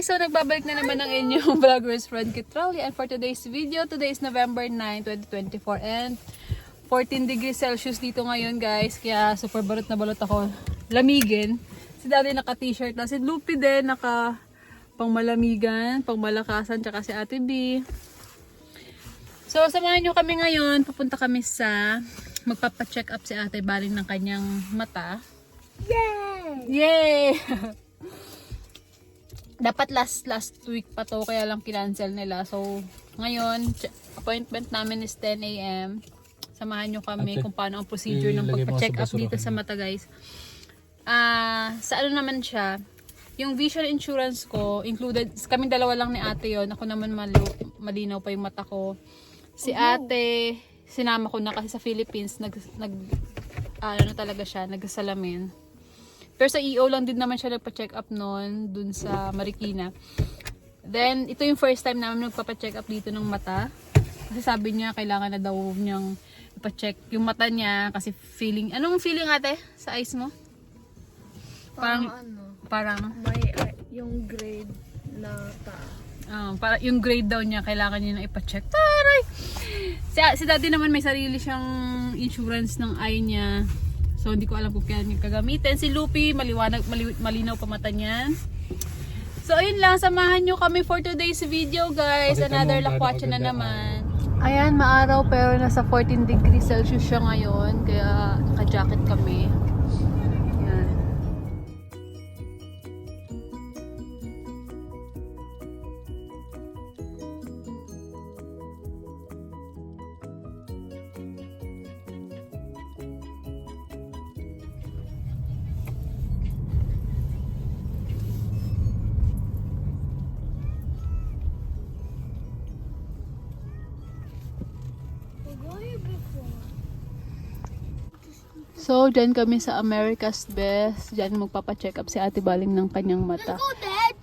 guys! So nagbabalik na naman ang inyong vlogger's friend Kitrali, and for today's video, today is November 9, 2024 and 14 degrees Celsius dito ngayon guys, kaya super balot na balot ako lamigin. Si Daddy naka t-shirt na, si Lupi din naka pang malamigan, pang malakasan, tsaka si Ate B. So samahan nyo kami ngayon, pupunta kami sa magpapacheck up si Ate baling ng kanyang mata. Yay! Yay! Dapat last week pa to, kaya lang kinancel nila. So, ngayon, appointment namin is 10 AM. Samahan nyo kami kung paano ang procedure ng pagpa-check up dito sa mata, guys. Sa ano naman siya, yung vision insurance ko, included, kaming dalawa lang ni ate yon. Ako naman malinaw pa yung mata ko. Si ate, sinama ko na kasi sa Philippines, ano talaga siya, nagsalamin. Pero sa EO lang din naman siya nagpa-check up noon dun sa Marikina. Then, ito yung first time namin nagpa-check up dito ng mata. Kasi sabi niya, kailangan na daw niyang ipa-check yung mata niya. Kasi feeling, anong feeling ate sa eyes mo? Parang may yung grade na para yung grade daw niya, kailangan niya na ipa-check. Taray! Si Daddy naman may sarili siyang insurance ng eye niya. So, hindi ko alam kung kaya niya kagamitin. Si Lupi, malinaw pa mata niyan. So, ayun lang. Samahan nyo kami for today's video, guys. Another lakwatsa na naman. Ayan, maaraw pero nasa 14 degrees Celsius siya ngayon. Kaya naka-jacket kami. Ayan. So, dyan kami sa America's Best. Dyan magpapacheck up si Ate Baling ng kanyang mata.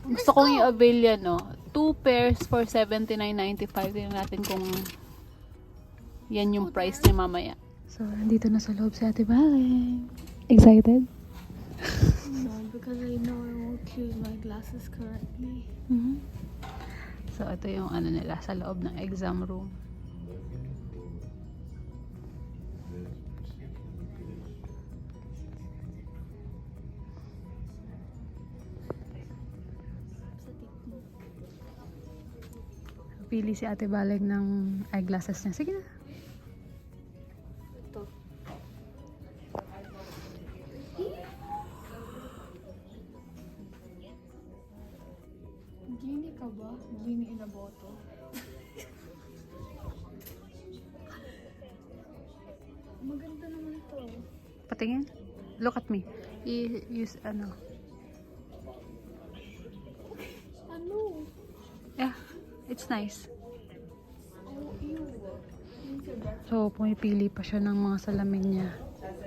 Gusto kong i-avail yan, no? 2 pairs for $79.95. Tingnan natin kung yan yung price niya mamaya. So, nandito na sa loob si Ate Baling. Excited? No, because I know I won't choose my glasses currently. So, ito yung ano nila sa loob ng exam room. Pili si Ate Baling ng eyeglasses niya. Sige na. Ito. Genie ka ba? Genie in a bottle. Maganda naman ito. Patingin. Look at me. Use ano. Ano? Yeah. It's nice. Oh, ew. So, pumipili pa siya ng mga salamin niya. Ano ba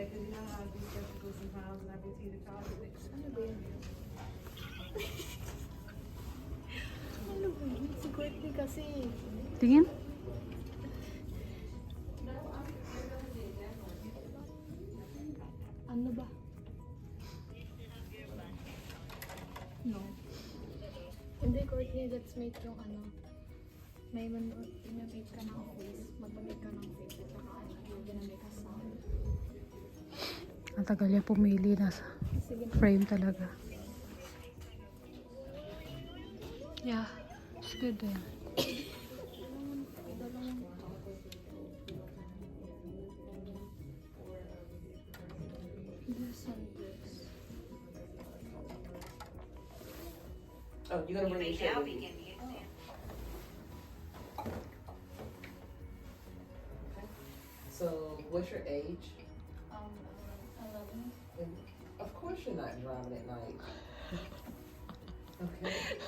yun? Ano ba yun? Si Courtney kasi. Tingin. Ano ba? No. Hindi, Courtney, let's make yung ano. May make ka ng face. Magpamake ka ng face. At saka ano, you're gonna make a sound. Ang tagal niya pumili. Nasa Sige na. frame talaga. Yeah. It's good eh. This and this. Oh, you're gonna bring your shirt with you. So, what's your age? 11. And of course you're not driving at night. Okay.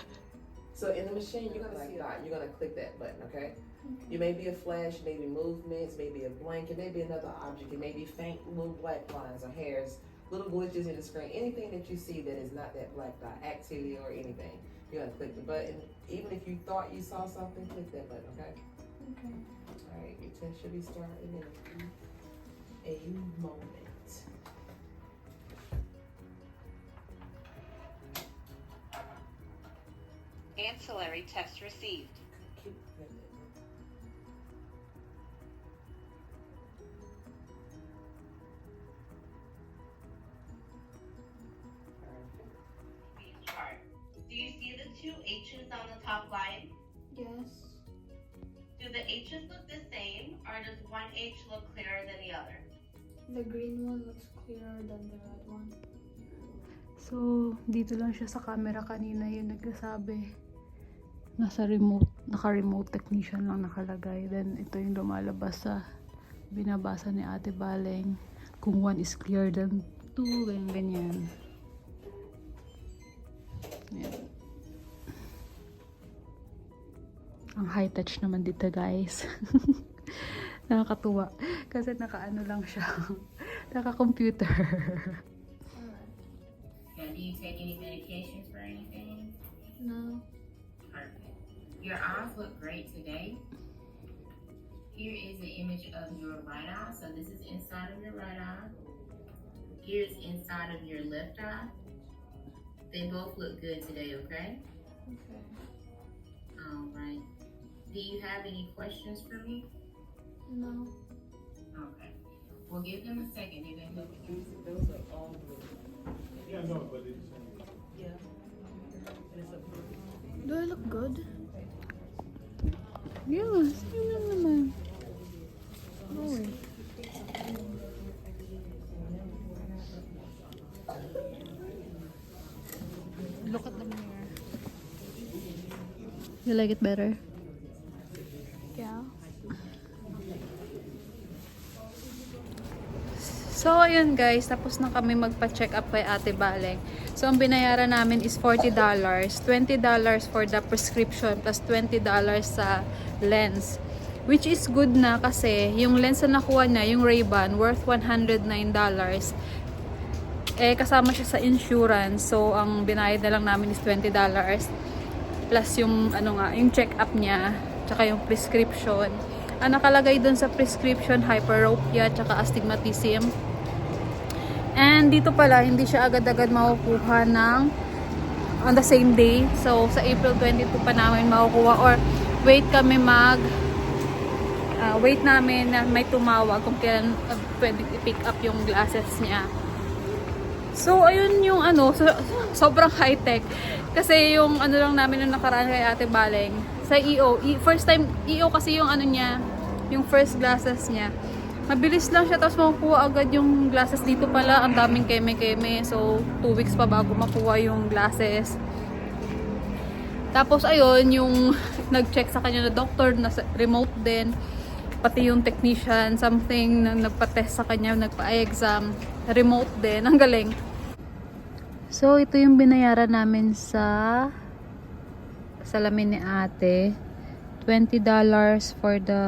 So in the machine, you're gonna see a dot. You're gonna click that button, okay? You may be a flash, maybe movements, maybe a blank, it may be another object, it may be faint little black lines or hairs, little glitches in the screen, anything that you see that is not that black dot, activity or anything. You're gonna click the button. Even if you thought you saw something, click that button, okay? Okay. Alright, your test should be starting in a moment. Ancillary text received. Keep printing. Perfect. Chart. Do you see the two H's on the top line? Yes. Do the H's look the same, or does one H look clearer than the other? The green one looks clearer than the red one. So, dito lang siya sa camera kanina yung nagsasabi. Nasa remote, naka-remote technician lang nakalagay. Then, ito yung lumalabas sa binabasa ni Ate Baleng. Kung 1 is clearer than 2, ganyan-ganyan. Yan. Ang high touch naman dito, guys. Nakakatuwa. Kasi naka-ano lang siya. Naka-computer. Now, do you take any medications for anything? No. Perfect. Your eyes look great today. Here is an image of your right eye. So this is inside of your right eye. Here is inside of your left eye. They both look good today, okay? Okay. All right. Do you have any questions for me? No. Okay. We'll give them a second. They're gonna look at you. Those are all blue. Yeah, no, but it's. Yeah. And it's a blue. Do I look good? Yes, yun lang naman. Oh. Look at the mirror. You like it better? Yeah. So, ayun guys, tapos na kami magpa-check up kay Ate Baleng. So, ang binayaran namin is $40. $20 for the prescription plus $20 sa lens. Which is good na kasi yung lens na nakuha niya, yung Ray-Ban, worth $109. Eh, kasama siya sa insurance. So, ang binayad na lang namin is $20. Plus yung, ano nga, yung check-up niya, tsaka yung prescription. Ang nakalagay dun sa prescription, hyperopia, tsaka astigmatism. And dito pala, hindi siya agad-agad makukuha ng on the same day. So, sa April 22 pa namin makukuha or wait kami wait namin na may tumawag kung kailan pwede i-pick up yung glasses niya. So, ayun yung ano, sobrang high-tech. Kasi yung ano lang namin nung nakaraan kay Ate Baleng, sa EO, first time, EO kasi yung ano niya, yung first glasses niya. Mabilis lang siya, tapos makukuha agad yung glasses dito pala. Ang daming keme-keme. So, 2 weeks pa bago makuha yung glasses. Tapos, ayun, yung nag-check sa kanya na doctor, na remote din. Pati yung technician, something na nagpa-test sa kanya, nagpa-exam. Remote din. Ang galing. So, ito yung binayaran namin sa salamin ni ate. $20 for the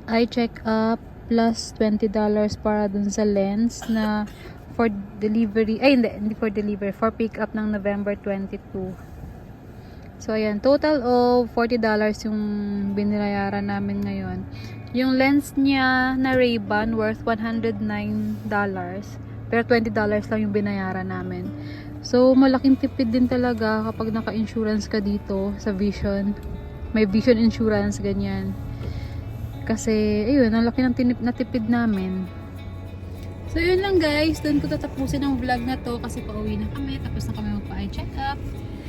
eye check-up plus $20 para dun sa lens na for delivery. Ay, hindi for delivery. For pick-up ng November 22. So, ayan. Total of $40 yung binayaran namin ngayon. Yung lens niya na Ray-Ban worth $109. Pero $20 lang yung binayaran namin. So, malaking tipid din talaga kapag naka-insurance ka dito sa Vision. May Vision insurance, ganyan. Kasi, ayun, ang laki ng natipid namin. So, yun lang guys. Doon ko tatapusin ang vlog na to kasi pauwi na kami. Tapos na kami magpa-eye check-up.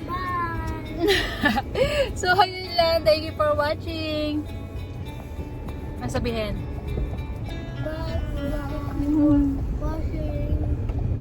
Bye! So, ayun lang. Thank you for watching. Masabihin. Bye.